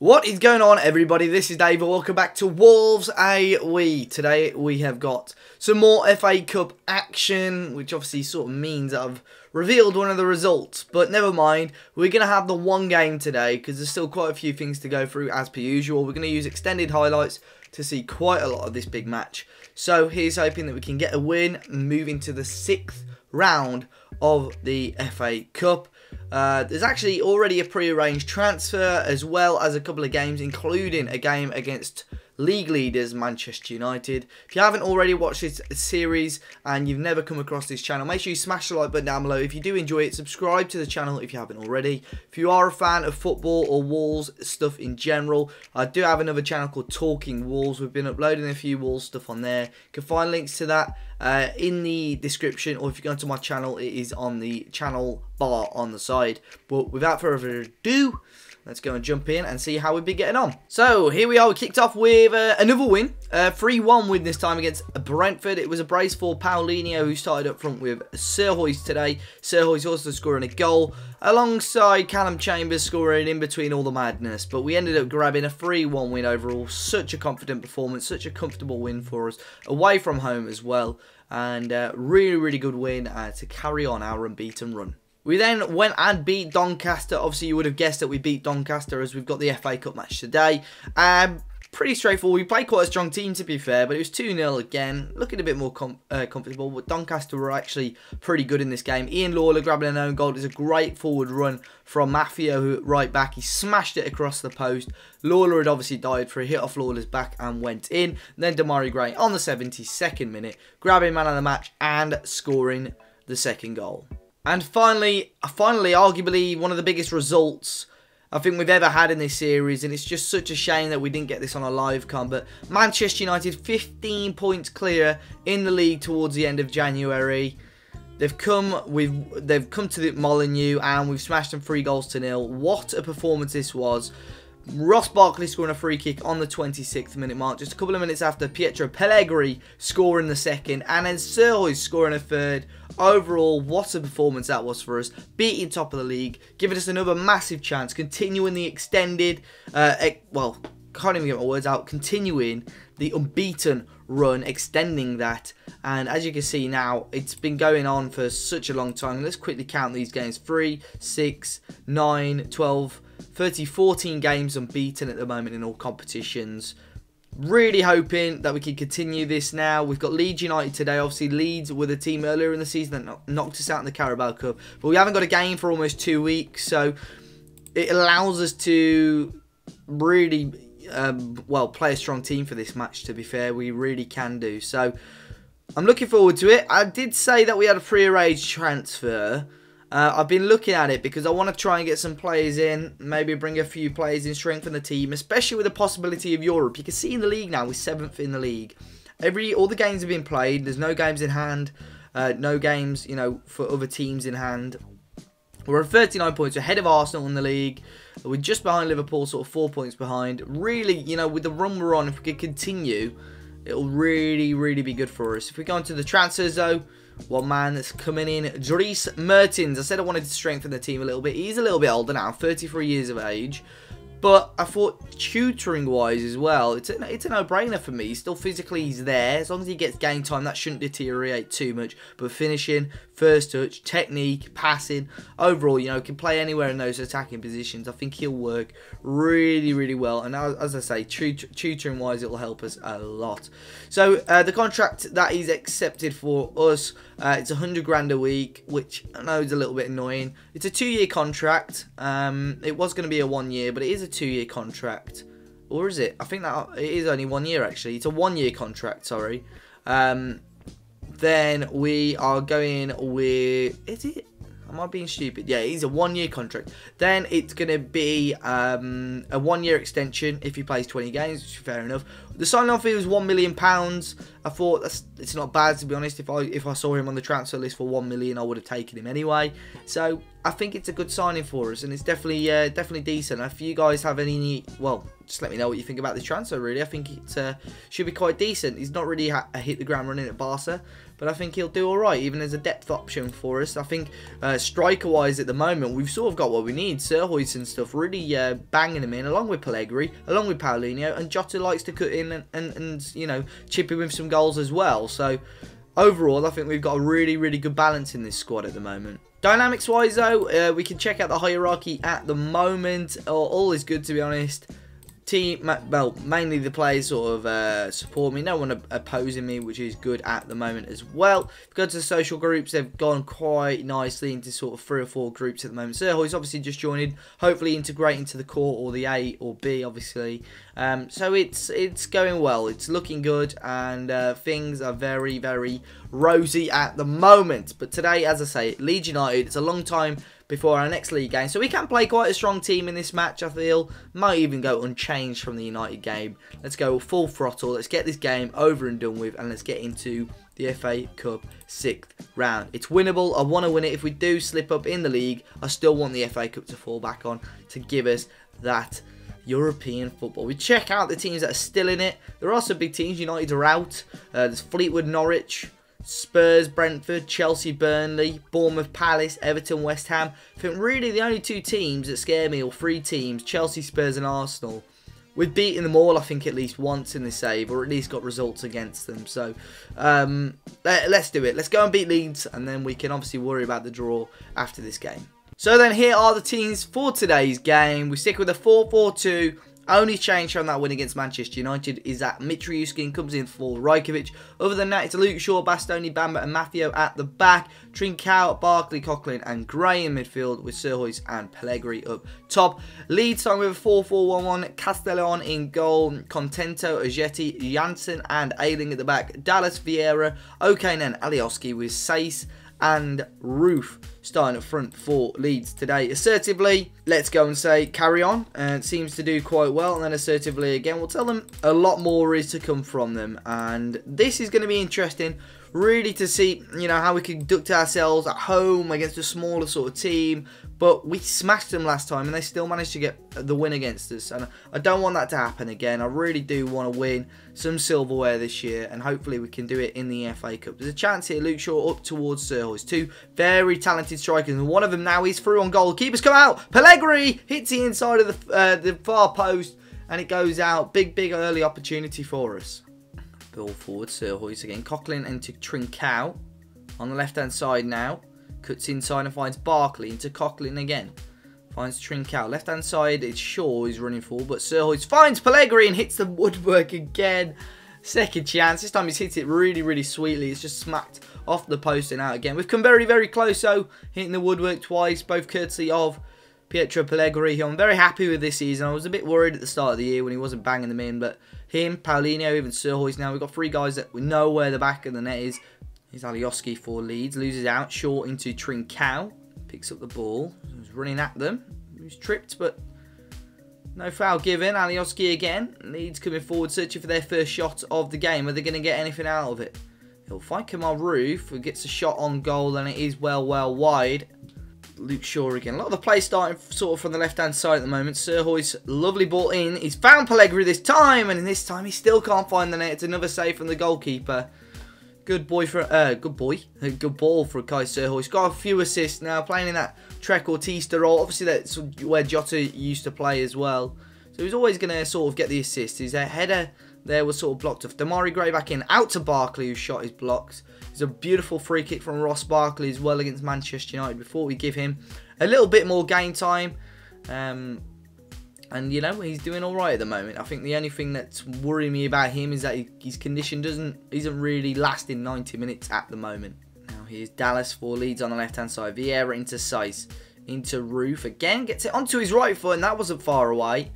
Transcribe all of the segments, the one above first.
What is going on, everybody? This is Dave and welcome back to Wolves AWE. Today we have got some more FA Cup action, which obviously sort of means that I've revealed one of the results. But never mind, we're going to have the one game today because there's still quite a few things to go through as per usual. We're going to use extended highlights to see quite a lot of this big match. So here's hoping that we can get a win and move into the 6th round of the FA Cup. There's actually already a pre-arranged transfer as well as a couple of games, including a game against league leaders Manchester United. If you haven't already watched this series and you've never come across this channel, make sure you smash the like button down below. If you do enjoy it, subscribe to the channel if you haven't already. If you are a fan of football or Wolves stuff in general, I do have another channel called Talking Wolves. We've been uploading a few Wolves stuff on there. You can find links to that in the description, or if you go to my channel, it is on the channel bar on the side. But without further ado, let's go and jump in and see how we've been getting on. So here we are. We kicked off with another win. 3-1 win this time against Brentford. It was a brace for Paulinho, who started up front with Serhoys today. Serhoys also scoring a goal alongside Callum Chambers scoring in between all the madness. But we ended up grabbing a 3-1 win overall. Such a confident performance. Such a comfortable win for us. Away from home as well. And really, really good win to carry on our unbeaten run. We then went and beat Doncaster. Obviously, you would have guessed that we beat Doncaster as we've got the FA Cup match today. Pretty straightforward. We played quite a strong team, to be fair, but it was 2-0 again. Looking a bit more comfortable, but Doncaster were actually pretty good in this game. Ian Lawler grabbing an own goal. It was a great forward run from Maffio, who right back. He smashed it across the post. Lawler had obviously dived for a hit off Lawler's back and went in. And then Damari Gray on the 72nd minute, grabbing man of the match and scoring the second goal. And finally, arguably one of the biggest results I think we've ever had in this series, and it's just such a shame that we didn't get this on a live com, but Manchester United 15 points clear in the league towards the end of January. They've come to the Molineux and we've smashed them 3-0. What a performance this was. Ross Barkley scoring a free kick on the 26th minute mark, just a couple of minutes after Pietro Pellegrini scoring the second, and then Serhoys scoring a third. Overall, what a performance that was for us, beating top of the league, giving us another massive chance, continuing the extended, well, can't even get my words out, continuing the unbeaten run, extending that. And as you can see now, it's been going on for such a long time. Let's quickly count these games: 3, 6, 9, 12, 30, 14 games unbeaten at the moment in all competitions. Really hoping that we can continue this now. We've got Leeds United today. Obviously, Leeds were the team earlier in the season that knocked us out in the Carabao Cup. But we haven't got a game for almost 2 weeks. So it allows us to really, well, play a strong team for this match, to be fair. We really can do. So I'm looking forward to it. I did say that we had a pre-arranged transfer. I've been looking at it because I want to try and get some players in, maybe bring a few players in, strengthen the team, especially with the possibility of Europe. You can see in the league now, we're 7th in the league. All the games have been played. There's no games in hand, no games, you know, for other teams in hand. We're at 39 points, ahead of Arsenal in the league. We're just behind Liverpool, sort of 4 points behind. Really, you know, with the run we're on, if we could continue, it'll really, really be good for us. If we go into the transfers, though, one man that's coming in, Dries Mertens. I said I wanted to strengthen the team a little bit. He's a little bit older now, 33 years of age. But I thought tutoring-wise as well, it's a no-brainer for me. Still physically he's there. As long as he gets game time, that shouldn't deteriorate too much. But finishing, first touch, technique, passing, overall, you know, can play anywhere in those attacking positions. I think he'll work really, really well. And as I say, tutoring-wise, it will help us a lot. So the contract that he's accepted for us, it's 100 grand a week, which I know is a little bit annoying. It's a 2-year contract. It was going to be a 1 year, but it is a 2-year contract. Or is it? I think that it is only 1 year, actually. It's a 1-year contract, sorry. Then we are going with... Is it? Am I being stupid? Yeah, it is a 1-year contract. Then it's going to be a 1-year extension if he plays 20 games, which is fair enough. The sign-on fee was £1 million. I thought it's not bad, to be honest. If I saw him on the transfer list for 1 million, I would have taken him anyway. So I think it's a good signing for us, and it's definitely decent. If you guys have any, well, just let me know what you think about this transfer. Really, I think it should be quite decent. He's not really hit the ground running at Barca, but I think he'll do alright, even as a depth option for us. I think striker-wise at the moment, we've sort of got what we need. Serhois and stuff, really banging him in, along with Pellegrini, along with Paulinho, and Jota likes to cut in and you know, chip in with some goals as well. So overall, I think we've got a really, really good balance in this squad at the moment. Dynamics-wise, though, we can check out the hierarchy at the moment. All is good, to be honest. Well, mainly the players sort of support me. No one opposing me, which is good at the moment as well. If we go to the social groups, they've gone quite nicely into sort of 3 or 4 groups at the moment. Serhois obviously just joining, hopefully integrate into the core or the A or B, obviously. So it's going well. It's looking good, and things are very, very rosy at the moment. But today, as I say, Leeds United, it's a long time before our next league game, so we can play quite a strong team in this match. I feel might even go unchanged from the United game. Let's go full throttle, let's get this game over and done with, and let's get into the FA Cup 6th round. It's winnable. I want to win it. If we do slip up in the league, I still want the FA Cup to fall back on to give us that European football. We check out the teams that are still in it. There are some big teams. United are out. There's Fleetwood, Norwich, Spurs, Brentford, Chelsea, Burnley, Bournemouth, Palace, Everton, West Ham. I think really the only 2 teams that scare me, or 3 teams, Chelsea, Spurs and Arsenal. We've beaten them all, I think, at least once in this save, or at least got results against them. So let's do it. Let's go and beat Leeds, and then we can obviously worry about the draw after this game. So then here are the teams for today's game. We stick with a 4-4-2. Only change from that win against Manchester United is that Mitrovic comes in for Rajkovic. Other than that, it's Luke Shaw, Bastoni, Bamba and Maffeo at the back. Trincao, Barkley, Coughlin and Gray in midfield, with Serhois and Pellegrini up top. Leeds starting with a 4-4-1-1. Castellon in goal. Contento, Ajeti, Janssen and Ayling at the back. Dallas, Vieira, O'Kane and Alioski, with Sace and Roof starting up front for Leeds today. Assertively, let's go and say carry on, and seems to do quite well. And then assertively again, we'll tell them a lot more is to come from them, and this is going to be interesting really to see, you know, how we conduct ourselves at home against a smaller sort of team. But we smashed them last time and they still managed to get the win against us, and I don't want that to happen again. I really do want to win some silverware this year, and hopefully we can do it in the FA Cup. There's a chance here. Luke Shaw up towards Serhois. 2 very talented strikers, and one of them now is through on goal. Keepers come out. Pellegrini hits the inside of the far post, and it goes out. Big early opportunity for us. Ball forward, Serhois again. Coughlin into Trincao on the left-hand side now. Cuts inside and finds Barkley into Coughlin again. Finds Trincao. Left-hand side, it's Shaw who's running forward, but Serhois finds Pellegrini and hits the woodwork again. Second chance. This time he's hit it really, really sweetly. It's just smacked off the post and out again. We've come very, very close, though, hitting the woodwork twice, both courtesy of Pietro Pellegrini, who I'm very happy with this season. I was a bit worried at the start of the year when he wasn't banging them in, but him, Paulinho, even Serhois now. We've got 3 guys that we know where the back of the net is. Here's Alioski for Leeds. Loses out. Short into Trincao. Picks up the ball. He's running at them. He's tripped, but no foul given. Alioski again. Leeds coming forward, searching for their first shot of the game. Are they going to get anything out of it? He'll find Kamal Roof, who gets a shot on goal, and it is well wide. Luke Shaw again. A lot of the play starting sort of from the left-hand side at the moment. Serhois, lovely ball in. He's found Pellegrini this time, and this time he still can't find the net. It's another save from the goalkeeper. Good ball for Kai Serhois. Got a few assists now, playing in that trequartista role. Obviously, that's where Jota used to play as well. So he's always going to sort of get the assist. His header there was sort of blocked off. Damari Gray back in, out to Barkley, who shot his blocks. It's a beautiful free kick from Ross Barkley as well against Manchester United before we give him a little bit more game time. And, you know, he's doing all right at the moment. I think the only thing that's worrying me about him is that his condition isn't really lasting 90 minutes at the moment. Now here's Dallas for Leeds on the left-hand side. Vieira into Sace, into Roof. Again, gets it onto his right foot, and that wasn't far away.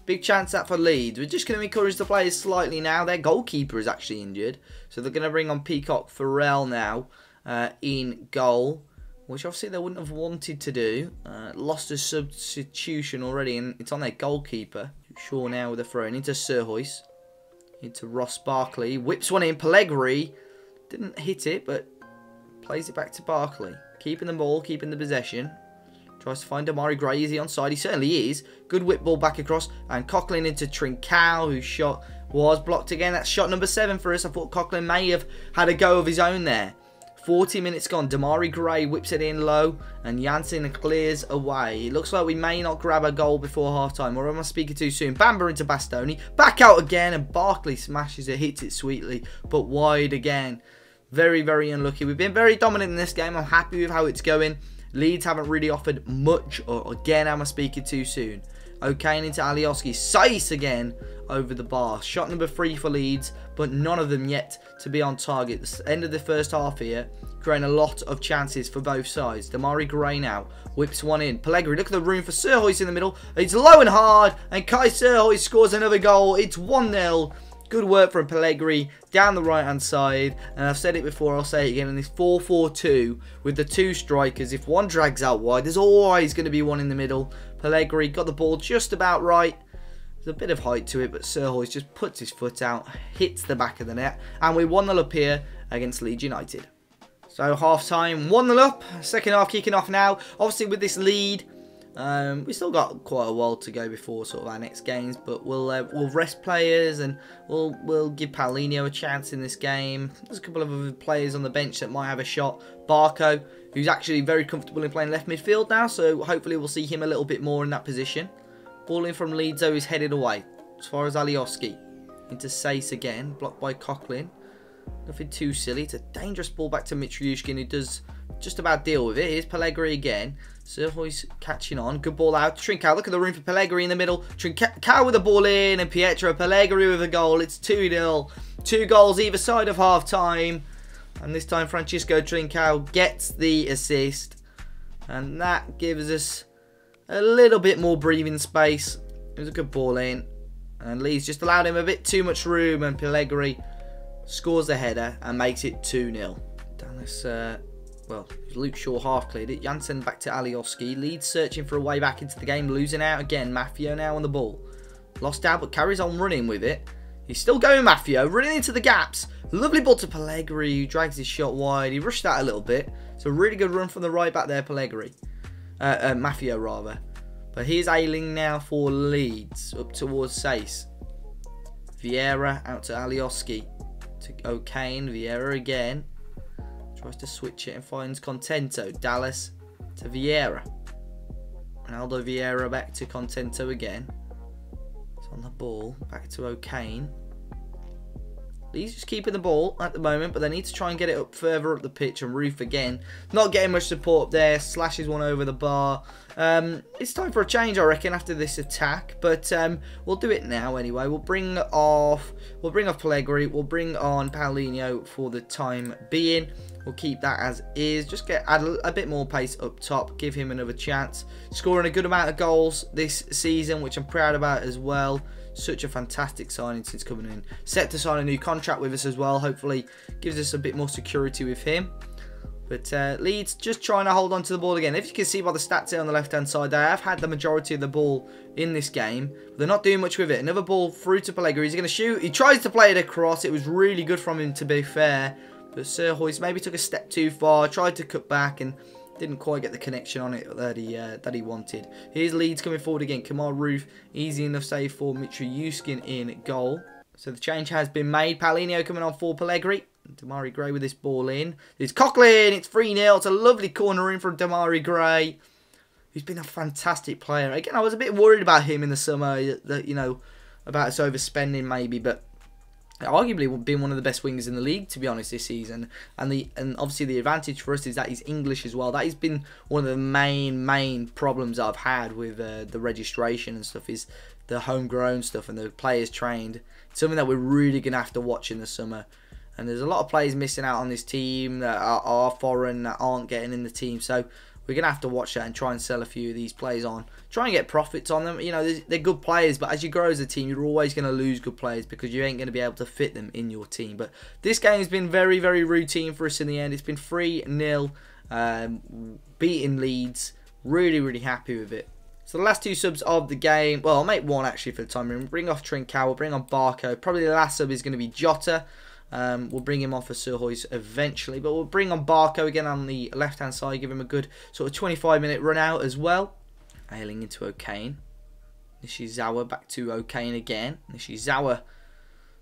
Big chance that for Leeds. We're just going to encourage the players slightly now. Their goalkeeper is actually injured, so they're going to bring on Peacock Farrell now in goal, which obviously they wouldn't have wanted to do. Lost a substitution already, and it's on their goalkeeper. Shaw now with a throw in into Serhois. Into Ross Barkley. Whips one in. Pellegrini didn't hit it, but plays it back to Barkley. Keeping the ball, keeping the possession. Tries to find Damari Gray. Is he onside? He certainly is. Good whip ball back across. And Coughlin into Trincao, whose shot was blocked again. That's shot number 7 for us. I thought Coughlin may have had a go of his own there. 40 minutes gone. Damari Gray whips it in low. And Janssen clears away. It looks like we may not grab a goal before half-time. Or am I speaking too soon? Bamba into Bastoni. Back out again. And Barkley smashes it. Hits it sweetly. But wide again. Very, very unlucky. We've been very dominant in this game. I'm happy with how it's going. Leeds haven't really offered much. Or again, am I speaking too soon? O'Kane into Alioski. Sace again over the bar. Shot number 3 for Leeds, but none of them yet to be on target. The end of the first half here, creating a lot of chances for both sides. Damari Gray now whips one in. Pellegrini, look at the room for Serhois in the middle. It's low and hard, and Kai Serhois scores another goal. It's 1-0. Good work from Pellegrini down the right-hand side. And I've said it before, I'll say it again. In this 4-4-2 with the 2 strikers, if one drags out wide, there's always going to be one in the middle. Pellegrini got the ball just about right. There's a bit of height to it, but Serhois just puts his foot out, hits the back of the net. And we 1-0 up here against Leeds United. So half-time, 1-0 up. Second half kicking off now. Obviously with this lead, we still got quite a while to go before sort of our next games, but we'll rest players and we'll give Paulinho a chance in this game. There's a couple of other players on the bench that might have a shot. Barco, who's actually very comfortable in playing left midfield now, so hopefully we'll see him a little bit more in that position. Ball in from Leeds, though, is headed away as far as Alioski into Sace again, blocked by Coughlin. Nothing too silly. It's a dangerous ball back to Mitriushkin, who does just about deal with it. Here's Pellegrini again. Serhois catching on. Good ball out. Trincao. Look at the room for Pellegrini in the middle. Trincao with the ball in. And Pietro Pellegrini with a goal. It's 2-0. 2 goals either side of half-time. And this time Francisco Trincao gets the assist. And that gives us a little bit more breathing space. It was a good ball in. And Leeds just allowed him a bit too much room. And Pellegrini scores the header and makes it 2-0. Down this... well, Luke Shaw half cleared it. Janssen back to Alioski. Leeds searching for a way back into the game. Losing out again. Maffio now on the ball. Lost out but carries on running with it. He's still going, Maffio. Running into the gaps. Lovely ball to Pellegrini, who drags his shot wide. He rushed that a little bit. It's a really good run from the right back there, Pellegrini. Maffio, rather. But here's Ayling now for Leeds. Up towards Sace. Vieira out to Alioski. To O'Kane. Vieira again. Tries to switch it and finds Contento. Dallas to Vieira. Ronaldo Vieira back to Contento again. It's on the ball. Back to O'Kane. Leeds just keeping the ball at the moment, but they need to try and get it up further up the pitch. And Roof again. Not getting much support there. Slashes one over the bar. It's time for a change, I reckon, after this attack. But we'll do it now anyway. We'll bring off Pellegrini. We'll bring on Paulinho for the time being. We'll keep that as is. Just add a bit more pace up top. Give him another chance. Scoring a good amount of goals this season, which I'm proud about as well. Such a fantastic signing since coming in. Set to sign a new contract with us as well. Hopefully gives us a bit more security with him. But Leeds just trying to hold on to the ball again. If you can see by the stats here on the left-hand side, they have had the majority of the ball in this game. They're not doing much with it. Another ball through to Pellegrini. He's going to shoot. He tries to play it across. It was really good from him, to be fair. But Serhois maybe took a step too far. Tried to cut back and didn't quite get the connection on it that he wanted. Here's Leeds coming forward again. Kamal Roof, easy enough save for Mitriushkin in goal. So the change has been made. Paulinho coming on for Pellegrini. Damari Gray with this ball in. It's Coughlin. It's 3-0. It's a lovely corner in from Damari Gray, who's been a fantastic player. Again, I was a bit worried about him in the summer, that, you know, about us overspending maybe, but arguably been one of the best wingers in the league, to be honest, this season. And obviously the advantage for us is that he's English as well. That has been one of the main problems I've had with the registration and stuff, is the homegrown stuff and the players trained. It's something that we're really going to have to watch in the summer. And there's a lot of players missing out on this team that are foreign, that aren't getting in the team. So we're going to have to watch that and try and sell a few of these players on. Try and get profits on them. You know, they're good players, but as you grow as a team, you're always going to lose good players because you ain't going to be able to fit them in your team. But this game has been very, very routine for us in the end. It's been 3-0, beating Leeds. Really, really happy with it. So the last 2 subs of the game, well, I'll make one actually for the time being. We'll bring off Trincao, we'll bring on Barco. Probably the last sub is going to be Jota. We'll bring him off for Sir Hoyce eventually, but we'll bring on Barco again on the left-hand side, give him a good sort of 25-minute run out as well. Ailing into O'Kane. Nishizawa back to O'Kane again. Nishizawa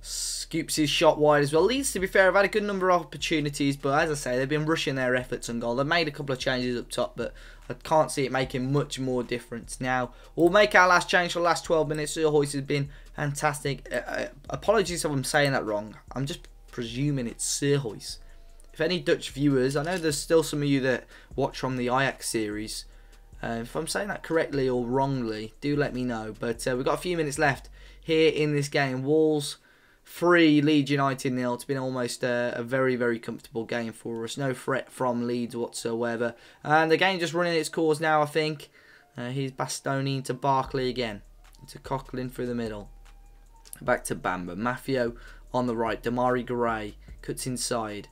scoops his shot wide as well. Leeds, to be fair, have had a good number of opportunities, but as I say, they've been rushing their efforts on goal. They've made a couple of changes up top, but I can't see it making much more difference now. We'll make our last change for the last 12 minutes. Sir Hoyce has been fantastic. Apologies if I'm saying that wrong. I'm just presuming it's Sir Hoyce. If any Dutch viewers, I know there's still some of you that watch from the Ajax series. If I'm saying that correctly or wrongly, do let me know. But we've got a few minutes left here in this game. Wolves 3, Leeds United 0. It's been almost a very, very comfortable game for us. No threat from Leeds whatsoever. And the game just running its course now, I think. Here's Bastoni into Barkley again. Into Coughlin through the middle. Back to Bamba. Maffeo on the right. Damari Gray cuts inside.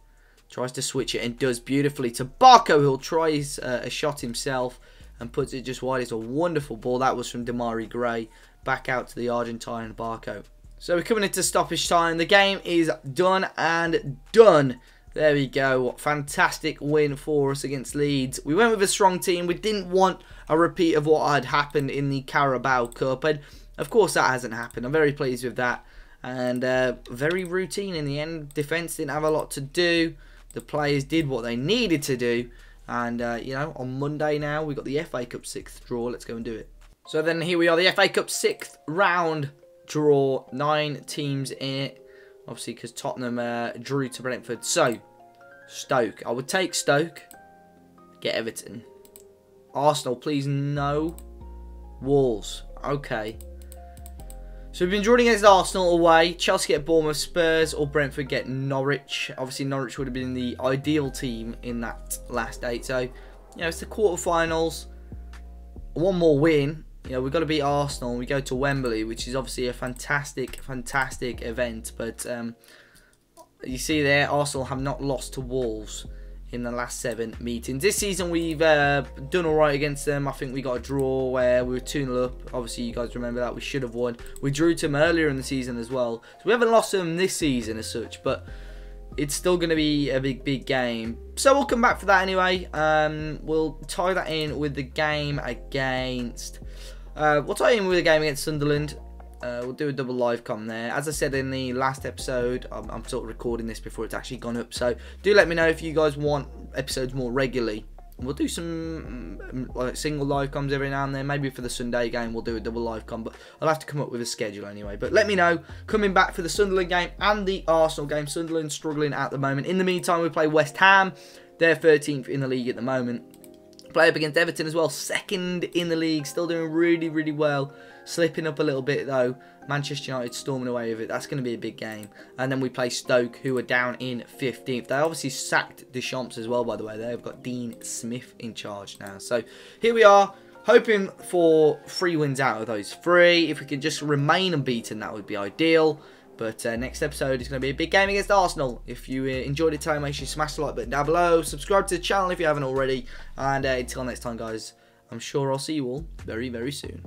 Tries to switch it and does beautifully to Barco, who'll try a shot himself and puts it just wide. It's a wonderful ball. That was from Damari Gray. Back out to the Argentine Barco. So we're coming into stoppage time. The game is done and done. There we go. Fantastic win for us against Leeds. We went with a strong team. We didn't want a repeat of what had happened in the Carabao Cup. And of course that hasn't happened. I'm very pleased with that. And very routine in the end. Defence didn't have a lot to do. The players did what they needed to do. And, you know, on Monday now, we've got the FA Cup 6th draw. Let's go and do it. So then here we are, the FA Cup 6th round draw. 9 teams in it. Obviously, because Tottenham drew to Brentford. So, Stoke. I would take Stoke. Get Everton. Arsenal, please, no. Wolves. Okay. So we've been drawing against Arsenal away. Chelsea get Bournemouth, Spurs or Brentford get Norwich. Obviously Norwich would have been the ideal team in that last 8. So, you know, it's the quarterfinals. One more win. You know, we've got to beat Arsenal. We go to Wembley, which is obviously a fantastic, fantastic event. But you see there, Arsenal have not lost to Wolves in the last 7 meetings. This season we've done alright against them. I think we got a draw where we were 2-0 up. Obviously you guys remember that. We should have won. We drew to them earlier in the season as well. So we haven't lost to them this season as such, but it's still going to be a big game. So we'll come back for that anyway. We'll tie that in with the game against... we'll tie in with the game against Sunderland. We'll do a double live com there. As I said in the last episode, I'm sort of recording this before it's actually gone up. So do let me know if you guys want episodes more regularly. We'll do some like single live coms every now and then. Maybe for the Sunday game we'll do a double live com. But I'll have to come up with a schedule anyway. But let me know. Coming back for the Sunderland game and the Arsenal game. Sunderland struggling at the moment. In the meantime, we play West Ham. They're 13th in the league at the moment. Play up against Everton as well, 2nd in the league, still doing really, really well. Slipping up a little bit though. Manchester United storming away with it. That's going to be a big game. And then we play Stoke, who are down in 15th. They obviously sacked Deschamps as well, by the way. They've got Dean Smith in charge now. So here we are, hoping for 3 wins out of those 3. If we could just remain unbeaten, that would be ideal. But next episode is going to be a big game against Arsenal. If you enjoyed it today, make sure you smash the like button down below. Subscribe to the channel if you haven't already. And until next time, guys, I'm sure I'll see you all very, very soon.